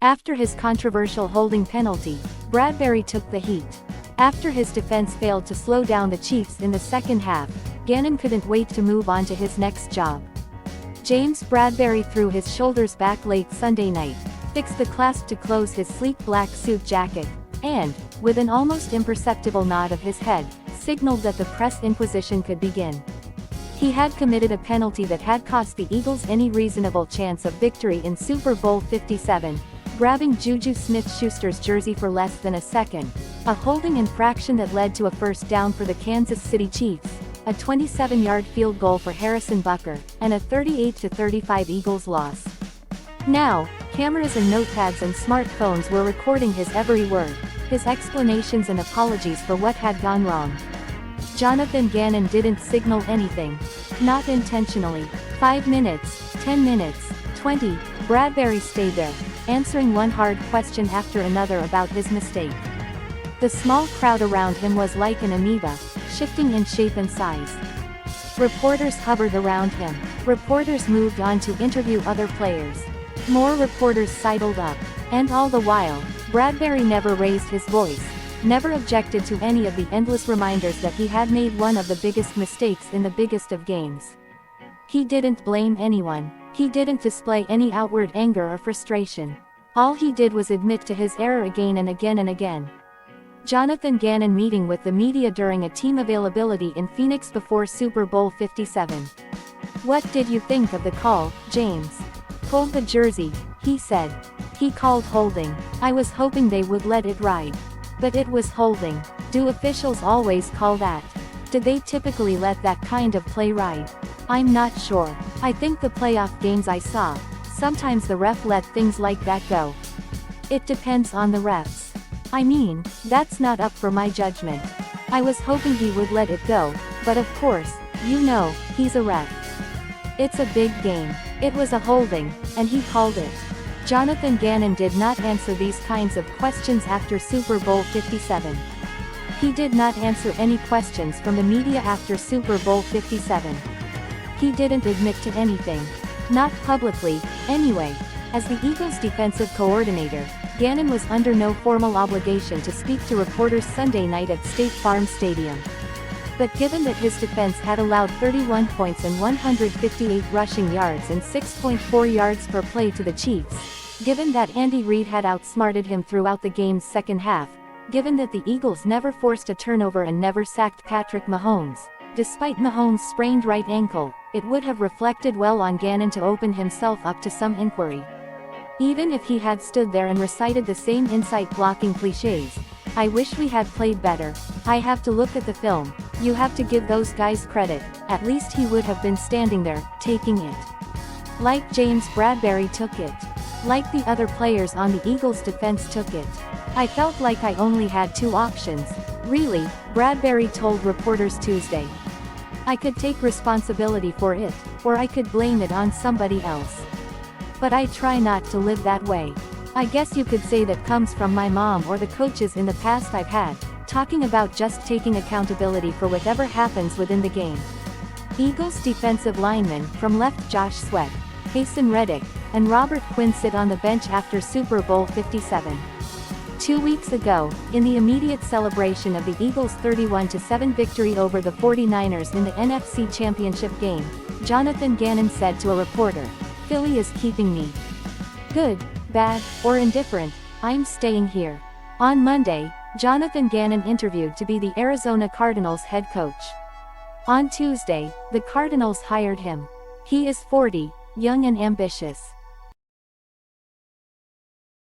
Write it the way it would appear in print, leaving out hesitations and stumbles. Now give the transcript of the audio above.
After his controversial holding penalty, Bradberry took the heat. After his defense failed to slow down the Chiefs in the second half, Gannon couldn't wait to move on to his next job. James Bradberry threw his shoulders back late Sunday night, fixed the clasp to close his sleek black suit jacket, and, with an almost imperceptible nod of his head, signaled that the press inquisition could begin. He had committed a penalty that had cost the Eagles any reasonable chance of victory in Super Bowl 57, grabbing Juju Smith-Schuster's jersey for less than a second, a holding infraction that led to a first down for the Kansas City Chiefs, a 27-yard field goal for Harrison Butker, and a 38-35 Eagles loss. Now, cameras and notepads and smartphones were recording his every word, his explanations and apologies for what had gone wrong. Jonathan Gannon didn't signal anything. Not intentionally. 5 minutes, 10 minutes, 20, Bradberry stayed there, answering one hard question after another about his mistake. The small crowd around him was like an amoeba, shifting in shape and size. Reporters hovered around him. Reporters moved on to interview other players. More reporters sidled up. And all the while, Bradberry never raised his voice, never objected to any of the endless reminders that he had made one of the biggest mistakes in the biggest of games. He didn't blame anyone. He didn't display any outward anger or frustration. All he did was admit to his error again and again and again. Jonathan Gannon meeting with the media during a team availability in Phoenix before Super Bowl 57. "What did you think of the call, James?" "Pulled the jersey," he said. "He called holding. I was hoping they would let it ride. But it was holding. Do officials always call that? Did they typically let that kind of play ride? I'm not sure. I think the playoff games I saw, sometimes the ref let things like that go. It depends on the refs. I mean, that's not up for my judgment. I was hoping he would let it go, but of course, you know, he's a ref. It's a big game. It was a holding, and he called it." Jonathan Gannon did not answer these kinds of questions after Super Bowl 57. He did not answer any questions from the media after Super Bowl 57. He didn't admit to anything. Not publicly, anyway. As the Eagles' defensive coordinator, Gannon was under no formal obligation to speak to reporters Sunday night at State Farm Stadium. But given that his defense had allowed 31 points and 158 rushing yards and 6.4 yards per play to the Chiefs, given that Andy Reid had outsmarted him throughout the game's second half, given that the Eagles never forced a turnover and never sacked Patrick Mahomes, despite Mahomes' sprained right ankle, it would have reflected well on Gannon to open himself up to some inquiry. Even if he had stood there and recited the same insight-blocking cliches, "I wish we had played better. I have to look at the film. You have to give those guys credit," at least he would have been standing there, taking it. Like James Bradberry took it. Like the other players on the Eagles' defense took it. "I felt like I only had two options, really," Bradberry told reporters Tuesday. "I could take responsibility for it, or I could blame it on somebody else. But I try not to live that way. I guess you could say that comes from my mom or the coaches in the past I've had, talking about just taking accountability for whatever happens within the game." Eagles defensive linemen from left Josh Sweat, Haason Reddick, and Robert Quinn sit on the bench after Super Bowl 57. 2 weeks ago, in the immediate celebration of the Eagles' 31-7 victory over the 49ers in the NFC Championship game, Jonathan Gannon said to a reporter, "Philly is keeping me. Good, bad, or indifferent, I'm staying here." On Monday, Jonathan Gannon interviewed to be the Arizona Cardinals head coach. On Tuesday, the Cardinals hired him. He is 40, young and ambitious.